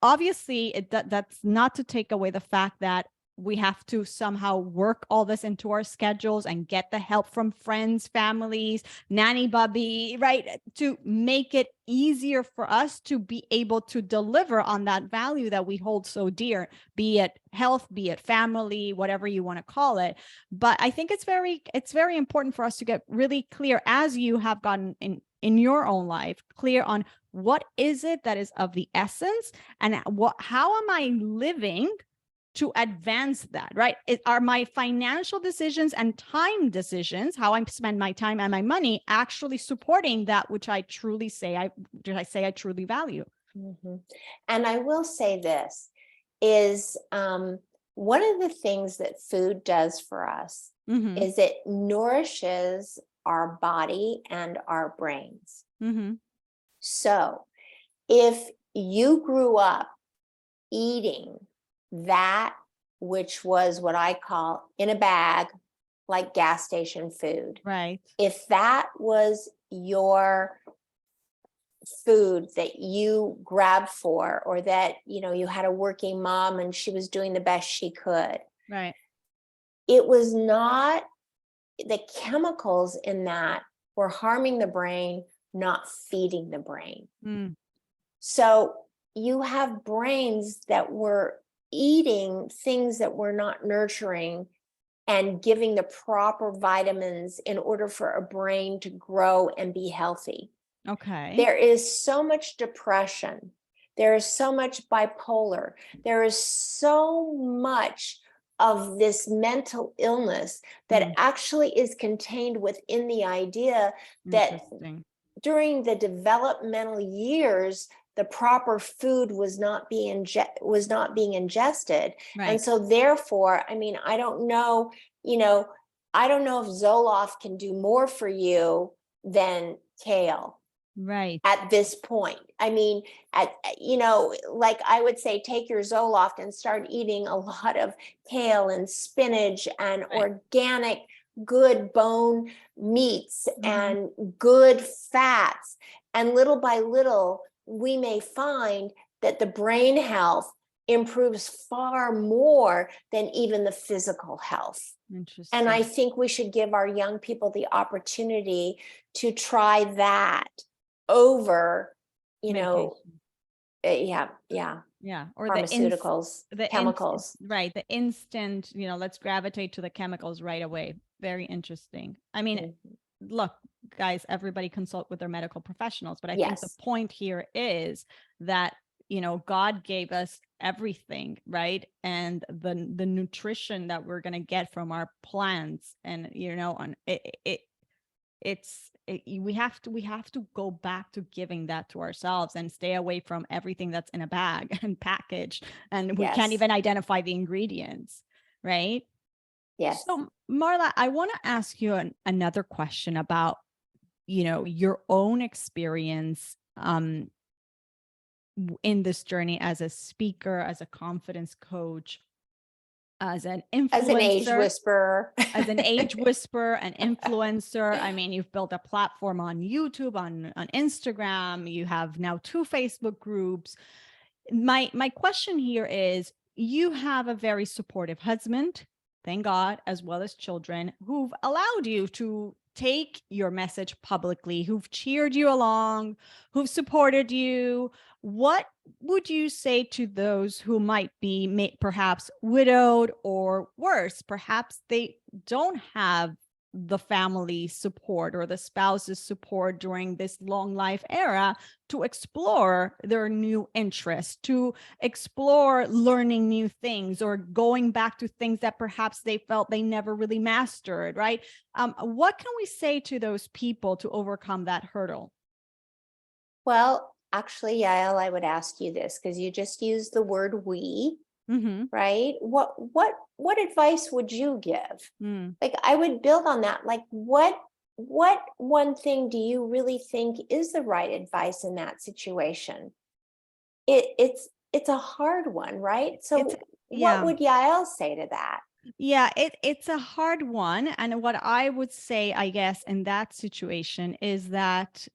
obviously that's not to take away the fact that we have to somehow work all this into our schedules and get the help from friends, families, Nanny Bubby, right? To make it easier for us to be able to deliver on that value that we hold so dear, be it health, be it family, whatever you want to call it. But I think it's very important for us to get really clear, as you have gotten in your own life, clear on what is it that is of the essence, and how am I living to advance that, right? Are my financial decisions and time decisions, how I spend my time and my money, actually supporting that which I truly say I truly value? And I will say this is one of the things that food does for us is it nourishes our body and our brains. So if you grew up eating that which was what I call in a bag, like gas station food, right? If that was your food that you grabbed for, or that, you had a working mom and she was doing the best she could, right? It was not, the chemicals in that were harming the brain, not feeding the brain. So you have brains that were eating things that were not nurturing and giving the proper vitamins in order for a brain to grow and be healthy. Okay. There is so much depression. There is so much bipolar. There is so much of this mental illness that actually is contained within the idea that during the developmental years, the proper food was not being ingested. Right. And so therefore, I don't know if Zoloft can do more for you than kale. Right. At this point, like I would say, take your Zoloft and start eating a lot of kale and spinach and organic, good bone meats and good fats. And little by little, we may find that the brain health improves far more than even the physical health. Interesting. And I think we should give our young people the opportunity to try that over, yeah, or pharmaceuticals, the chemicals. right, the instant, let's gravitate to the chemicals right away. Very interesting. I mean, look, guys, everybody consult with their medical professionals, but I think the point here is that God gave us everything, right? And the nutrition that we're going to get from our plants, and we have to go back to giving that to ourselves and stay away from everything that's in a bag and packaged, and we can't even identify the ingredients, right? Yes. So Marla, I want to ask you another question about your own experience in this journey as a speaker, as a confidence coach, as an influencer, as an age whisperer, an influencer. I mean, you've built a platform on YouTube, on Instagram. You have now 2 Facebook groups. My question here is, you have a very supportive husband, thank God, as well as children who've allowed you to take your message publicly, who've cheered you along, who've supported you. What would you say to those who might be perhaps widowed, or worse, perhaps they don't have the family support or the spouse's support during this long life era to explore their new interests, to explore learning new things, or going back to things that perhaps they felt they never really mastered, right? What can we say to those people to overcome that hurdle? Well, actually, Yael, I would ask you this, because you just used the word we, right? What advice would you give? Like, I would build on that. Like, what one thing do you really think is the right advice in that situation? It's a hard one, right? So what would Yael say to that? Yeah, it's a hard one. And what I would say, I guess, in that situation is that,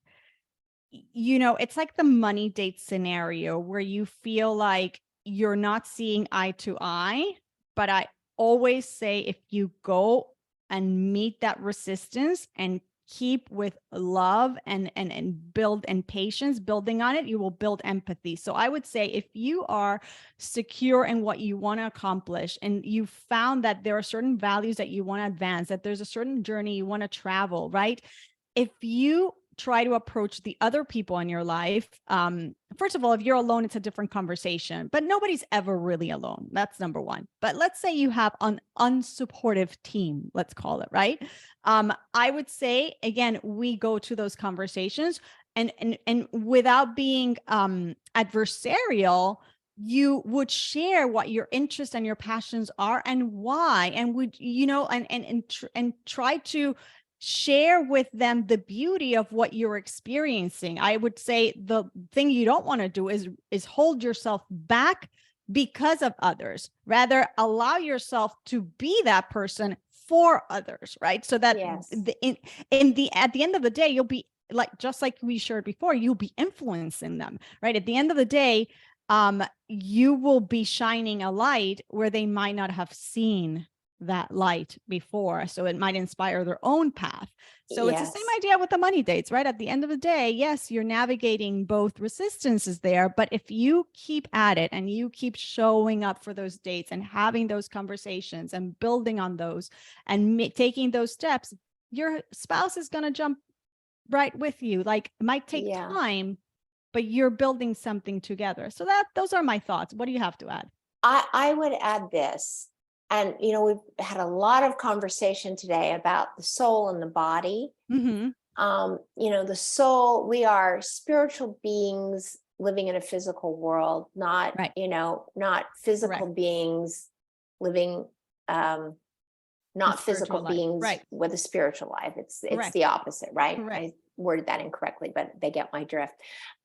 it's like the money date scenario where you feel like you're not seeing eye to eye. But I always say, if you go and meet that resistance and keep with love and build and patience, building on it, you will build empathy. So I would say, if you are secure in what you want to accomplish, and you found that there are certain values that you want to advance, that there's a certain journey you want to travel, right? If you try to approach the other people in your life, first of all, if you're alone, it's a different conversation, but nobody's ever really alone. That's number one. But let's say you have an unsupportive team, let's call it, right? I would say, again, we go to those conversations, and without being adversarial, you would share what your interests and your passions are and why, and would, and try to share with them the beauty of what you're experiencing. I would say the thing you don't want to do is hold yourself back because of others. Rather, allow yourself to be that person for others, right? So that at the end of the day, you'll be just like we shared before, you'll be influencing them, right? At the end of the day, you will be shining a light where they might not have seen that light before. So it might inspire their own path. So it's the same idea with the money dates, right? At the end of the day, yes, you're navigating both resistances there, but if you keep at it and you keep showing up for those dates and having those conversations and building on those and taking those steps, your spouse is going to jump right with you. Like, it might take time, but you're building something together. So those are my thoughts. What do you have to add? I would add this. And, we've had a lot of conversation today about the soul and the body. The soul, we are spiritual beings living in a physical world, not, not physical beings living, not physical beings with a spiritual life. It's the opposite, right? I worded that incorrectly, but they get my drift.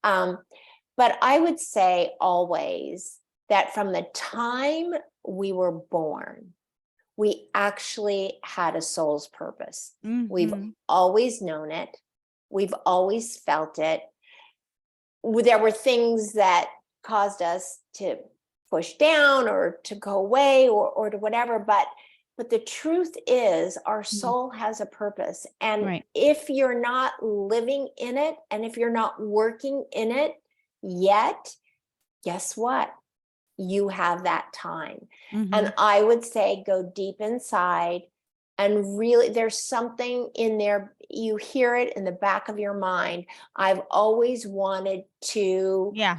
But I would say always that from the time we were born, we actually had a soul's purpose. We've always known it. We've always felt it. There were things that caused us to push down or to go away or to whatever. But the truth is our soul has a purpose. And if you're not living in it, and if you're not working in it yet, guess what? You have that time. And I would say go deep inside and really, there's something in there. You hear it in the back of your mind. I've always wanted to. Yeah.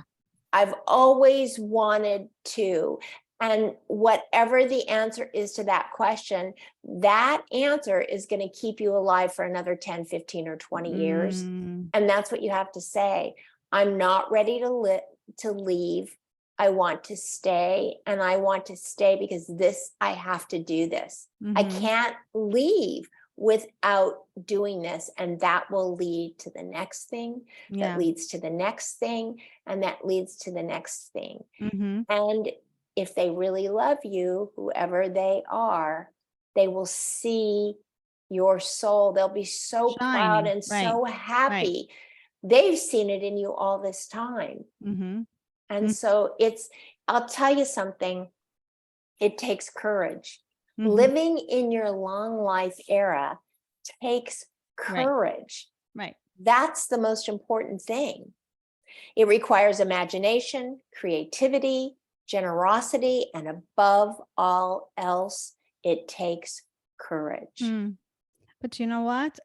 I've always wanted to. And whatever the answer is to that question, that answer is going to keep you alive for another 10, 15, or 20 years. And that's what you have to say. I'm not ready to leave. I want to stay, and I want to stay because I have to do this. I can't leave without doing this, and that will lead to the next thing, that leads to the next thing, and that leads to the next thing. And if they really love you, whoever they are, they will see your soul. They'll be so proud and so happy. They've seen it in you all this time. And so I'll tell you something, it takes courage. Living in your long life era takes courage. That's the most important thing. It requires imagination, creativity, generosity, and above all else, it takes courage. But you know what?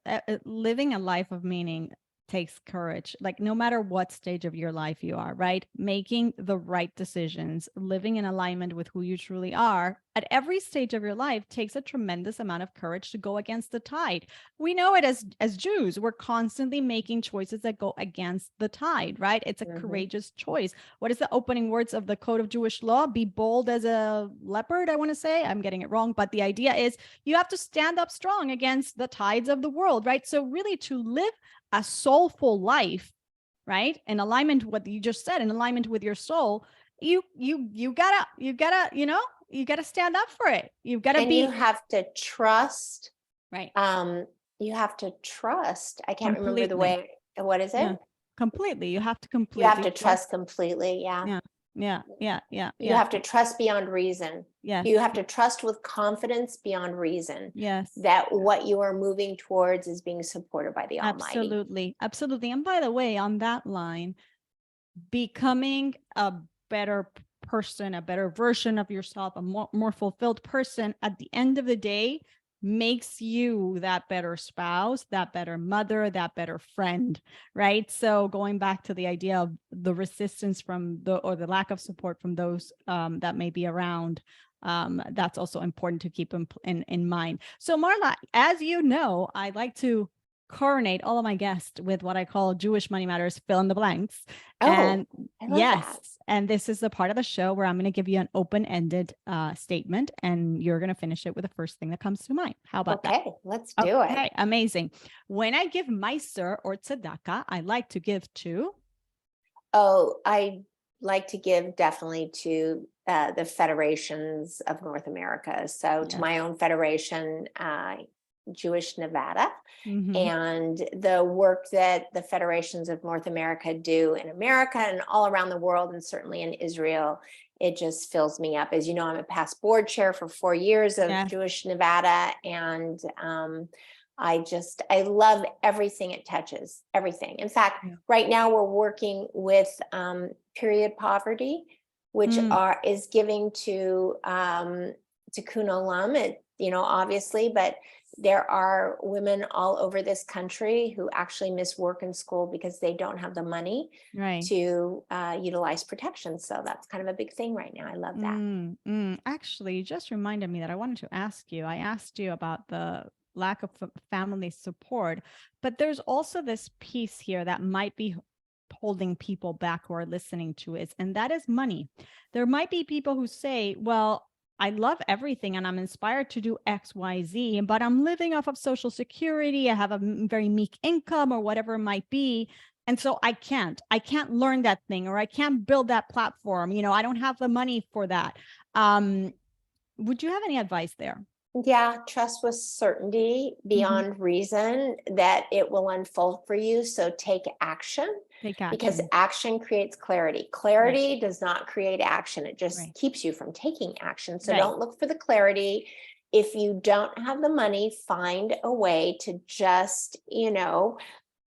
Living a life of meaning takes courage. Like no matter what stage of your life you are, right? Making the right decisions, living in alignment with who you truly are at every stage of your life takes a tremendous amount of courage to go against the tide. We know it as Jews, we're constantly making choices that go against the tide, right? It's a courageous choice. What is the opening words of the Code of Jewish Law? Be bold as a leopard, I want to say. I'm getting it wrong, but the idea is you have to stand up strong against the tides of the world, right? So really to live a soulful life, right? In alignment with what you just said, in alignment with your soul, you gotta, you gotta stand up for it. You've got to be. You have to trust. Right. You have to trust. I can't remember the way. What is it? Yeah. Completely. You have to completely. You have to trust completely. Yeah. You have to trust beyond reason. Yes. You have to trust with confidence beyond reason. Yes. That what you are moving towards is being supported by the Almighty. Absolutely. Absolutely. And by the way, on that line, becoming a better person, a better version of yourself, a more fulfilled person at the end of the day makes you that better spouse, that better mother, that better friend, right? So going back to the idea of the resistance from the lack of support from those that may be around, that's also important to keep in mind. So Marla, as you know, I like to coronate all of my guests with what I call Jewish Money Matters fill in the blanks. And yes, and this is the part of the show where I'm going to give you an open-ended statement, and you're going to finish it with the first thing that comes to mind. How about that? Okay, let's do it. Okay, amazing. When I give Meiser or tzedakah, I like to give to. Oh, I like to give definitely to the federations of North America. So to my own federation, Jewish Nevada, and the work that the federations of North America do in America and all around the world, and certainly in Israel, it just fills me up. As you know, I'm a past board chair for 4 years of Jewish Nevada, and I love everything it touches, everything. In fact, right now we're working with period poverty, which is giving to Tikkun Olam, obviously, but there are women all over this country who actually miss work and school because they don't have the money to utilize protection. So that's kind of a big thing right now. I love that. Actually, you just reminded me that I wanted to ask you. I asked you about the lack of family support, but there's also this piece here that might be holding people back who are listening to it, and that is money. There might be people who say, well, I love everything and I'm inspired to do X, Y, Z, but I'm living off of Social Security. I have a very meek income or whatever it might be. And so I can't learn that thing, or I can't build that platform. I don't have the money for that. Would you have any advice there? Yeah, trust with certainty beyond reason that it will unfold for you. So take action, Take because action. action creates clarity. Clarity does not create action. It just Right. keeps you from taking action. So Right. don't look for the clarity. If you don't have the money, find a way to just,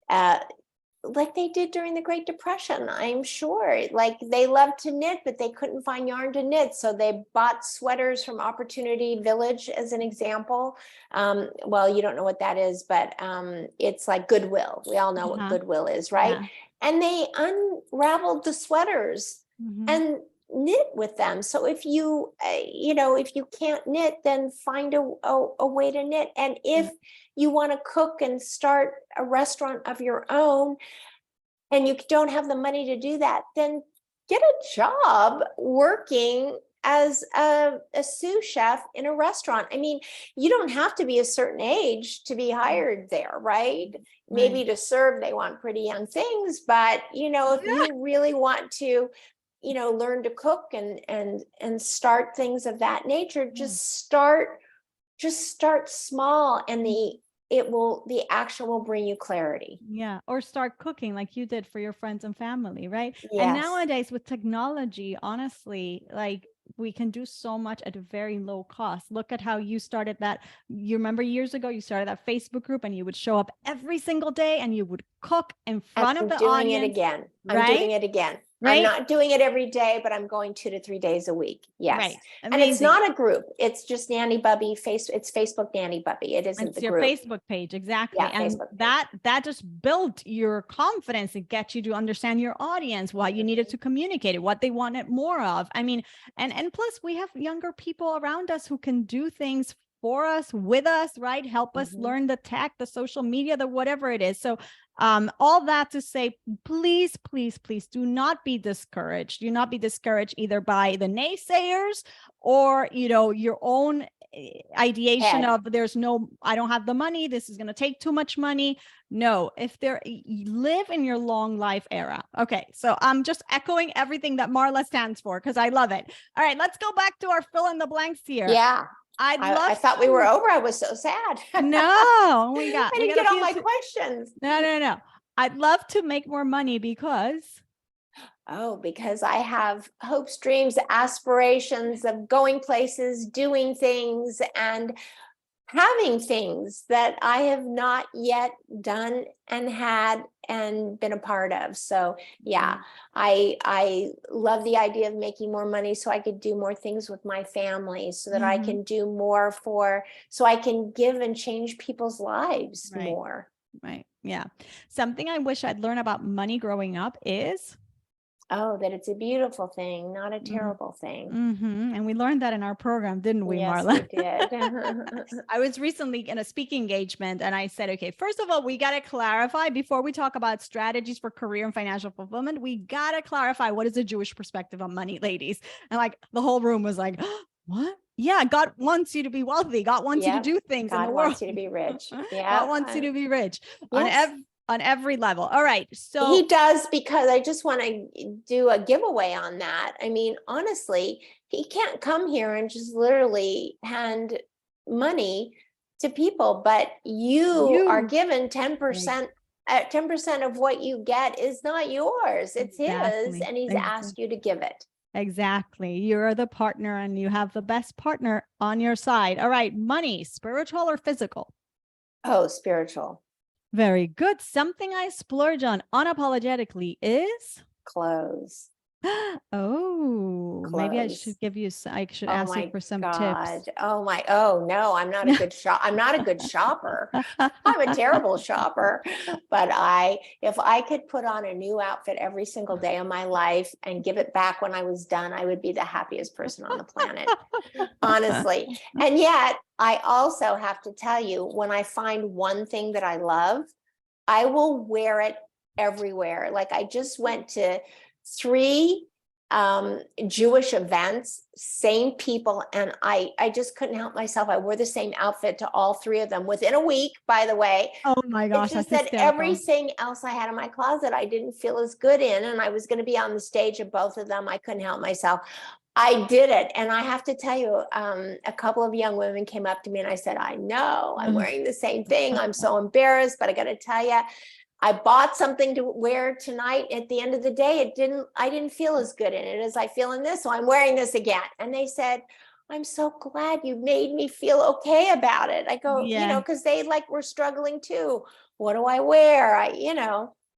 uh, like they did during the Great Depression, I'm sure. Like they loved to knit, but they couldn't find yarn to knit. So they bought sweaters from Opportunity Village, as an example. Well, you don't know what that is, but it's like Goodwill. We all know what Goodwill is, right? Yeah. And they unraveled the sweaters and knit with them. So if you, if you can't knit, then find a way to knit. And if you want to cook and start a restaurant of your own, and you don't have the money to do that, then get a job working as a sous chef in a restaurant. I mean, you don't have to be a certain age to be hired there, right? Maybe to serve, they want pretty young things, but if you really want to, learn to cook and start things of that nature, just start small, and the action will bring you clarity. Yeah. Or start cooking like you did for your friends and family, right? And Yes. nowadays with technology, honestly, like we can do so much at a very low cost. Look at how you started that. You remember years ago, you started that Facebook group and you would show up every single day and you would cook in front of the doing it audience. again. Right? I'm doing it again. I'm not doing it every day, but I'm going 2 to 3 days a week. Yes. Right. And it's not a group. It's just Nanny Bubby it's Facebook Nanny Bubby. It isn't It's the your group. Facebook page. Exactly. Yeah, and Facebook that just built your confidence and get you to understand your audience, what you needed to communicate it, what they wanted more of. I mean, and plus we have younger people around us who can do things for us, with us, right? Help us learn the tech, the social media, the whatever it is. So all that to say, please, please, please do not be discouraged. Do not be discouraged either by the naysayers or, your own ideation of I don't have the money. This is going to take too much money. No, if you live in your long life era. Okay. So I'm just echoing everything that Marla stands for, because I love it. All right, let's go back to our fill in the blanks here. Yeah. I thought we were over. I was so sad. No, I didn't get all my questions. No. I'd love to make more money because I have hopes, dreams, aspirations of going places, doing things, and having things that I have not yet done and had and been a part of. So yeah, I love the idea of making more money so I could do more things with my family, so that I can do more so I can give and change people's lives more. Right. Yeah. Something I wish I'd learned about money growing up is that it's a beautiful thing, not a terrible thing. And we learned that in our program, didn't we, Yes, Marla? we did. I was recently in a speaking engagement and I said, okay, first of all, we got to clarify before we talk about strategies for career and financial fulfillment. We got to clarify what is the Jewish perspective on money, ladies. And like the whole room was like, what? Yeah, God wants you to be wealthy. God wants you to do things in the world. God wants you to be rich. Yeah. God wants you to be rich Yes. on every level. All right. So he does, because I just want to do a giveaway on that. I mean, honestly, he can't come here and just literally hand money to people, but you are given 10%. 10% of what you get is not yours. It's his, and he's asked you to give it. Exactly. You're the partner and you have the best partner on your side. All right. Money, spiritual or physical? Oh, spiritual. Very good. Something I splurge on unapologetically is clothes. Oh, maybe I should give you, I should ask you for some tips. Oh no, I'm not a good I'm not a good shopper. I'm a terrible shopper, but if I could put on a new outfit every single day of my life and give it back when I was done, I would be the happiest person on the planet, honestly. And yet I also have to tell you, when I find one thing that I love, I will wear it everywhere. Like I just went to 3 Jewish events, same people, and I just couldn't help myself. I wore the same outfit to all 3 of them within a week, by the way. Oh my gosh, it's just that everything else I had in my closet I didn't feel as good in, and I was going to be on the stage of both of them. I couldn't help myself. I did it. And I have to tell you, a couple of young women came up to me and I said, I know I'm wearing the same thing. I'm so embarrassed, but I got to tell you, I bought something to wear tonight. At the end of the day, I didn't feel as good in it as I feel in this. So I'm wearing this again. And they said, I'm so glad you made me feel okay about it. I go, Yeah. because they like were struggling too. What do I wear?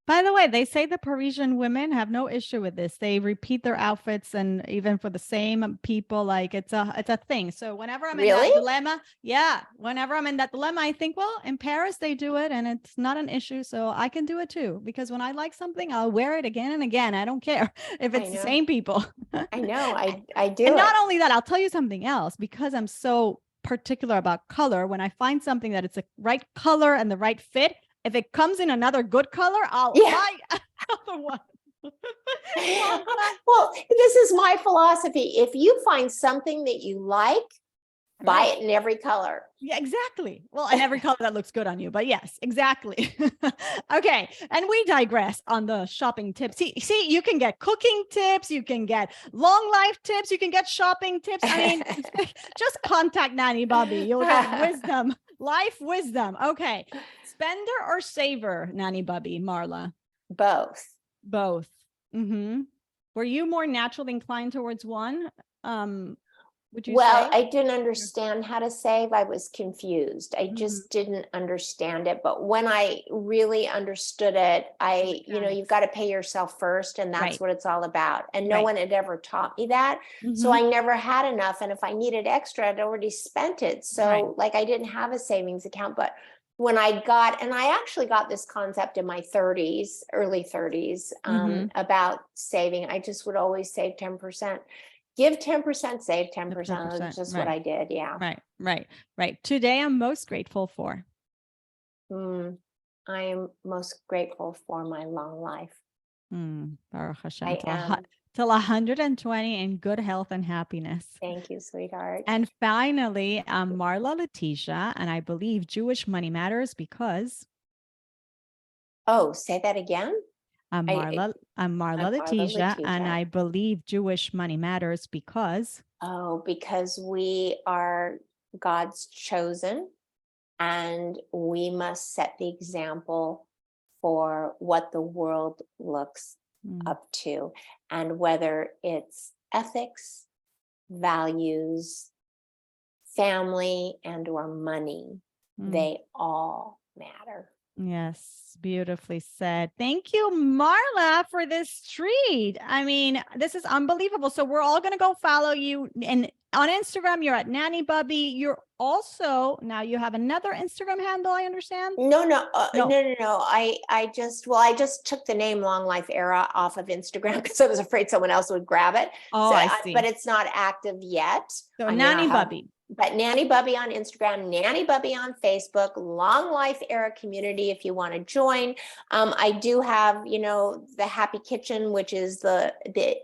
By the way, they say the Parisian women have no issue with this. They repeat their outfits, and even for the same people, like it's a thing. So whenever I'm in Really? that dilemma, whenever I'm in that dilemma, I think, well, in Paris they do it and it's not an issue, so I can do it too. Because when I like something, I'll wear it again and again. I don't care if I it's the know. same people. I know. I do And it. not only that, I'll tell you something else, because I'm so particular about color. When I find something that it's the right color and the right fit, if it comes in another good color, I'll Yeah. buy another one. Well, this is my philosophy. If you find something that you like, buy Right. it in every color. Yeah, exactly. Well, and every color that looks good on you, but yes, exactly. Okay. And we digress on the shopping tips. See, you can get cooking tips, you can get long life tips, you can get shopping tips. I mean, just contact Nanny Bubby. You'll get wisdom, life wisdom. Okay. Spender or saver, Nanny Bubby, Marla? Both. Both. Mm-hmm. Were you more naturally inclined towards one? Would you Well, say? I didn't understand how to save. I was confused. I Mhm. just didn't understand it. But when I really understood it, you've got to pay yourself first, and that's Right. what it's all about. And no Right. one had ever taught me that. So Mhm. I never had enough. And if I needed extra, I'd already spent it. So Right. like I didn't have a savings account. But when I actually got this concept in my 30s, early 30s, Mhm. about saving, I just would always save 10%. Give 10%, save 10%. That's 10%. just what Right. I did. Yeah. Right. Today, I'm most grateful for. I am most grateful for my long life. Baruch Hashem. I am. Till 120 in good health and happiness. Thank you, sweetheart. And finally, I'm Marla Letizia, and I believe Jewish money matters because Oh, say that again. I'm I'm Marla Marla Letizia, and Letizia. I believe Jewish money matters because Oh, because we are God's chosen, and we must set the example for what the world looks up to, and whether it's ethics, values, family, and or money, they all matter. Yes, beautifully said. Thank you, Marla, for this treat. I mean, this is unbelievable. So we're all going to go follow you. And on Instagram, you're at Nanny Bubby. You're also, now you have another Instagram handle, I understand? No. No. I just took the name Long Life Era off of Instagram because I was afraid someone else would grab it. Oh, I see. But it's not active yet. So I mean, Nanny Bubby. But Nanny Bubby on Instagram, Nanny Bubby on Facebook, Long Life Era community if you want to join. I do have, the Happy Kitchen, which is the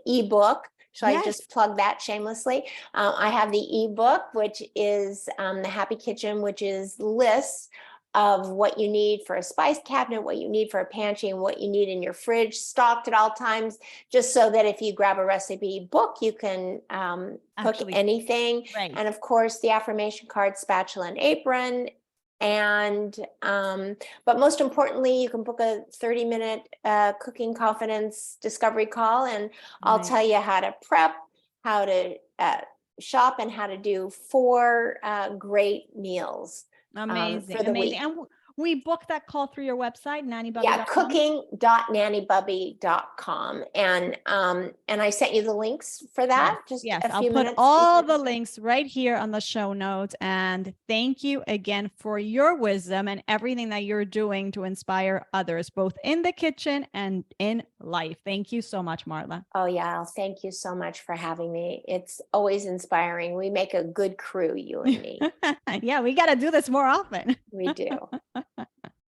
ebook. So I just plug that shamelessly. I have the ebook, which is the Happy Kitchen, which is lists of what you need for a spice cabinet, what you need for a pantry, and what you need in your fridge, stocked at all times, just so that if you grab a recipe book, you can cook anything. Right. And of course, the affirmation card, spatula and apron. And but most importantly, you can book a 30-minute cooking confidence discovery call, and I'll tell you how to prep, how to shop, and how to do 4 great meals. Amazing. For the week. And we booked that call through your website, nannybubby.com. Yeah, cooking.nannybubby.com. And I sent you the links for that. I'll put all the links right here on the show notes. And thank you again for your wisdom and everything that you're doing to inspire others, both in the kitchen and in life. Thank you so much, Marla. Oh, yeah. Thank you so much for having me. It's always inspiring. We make a good crew, you and me. Yeah, we got to do this more often. We do.